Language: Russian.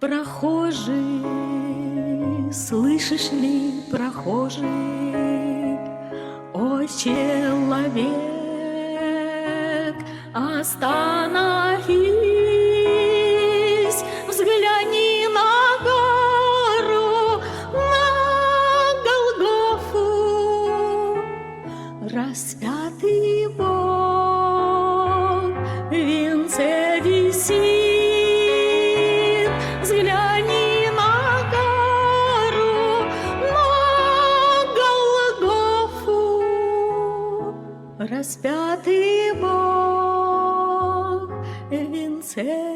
Прохожий, слышишь ли, прохожий, о, человек, остановись, взгляни на гору, на Голгофу, распятый Бог в венце висит. Взгляни на гору, на Голгофу, распятый Бог в венце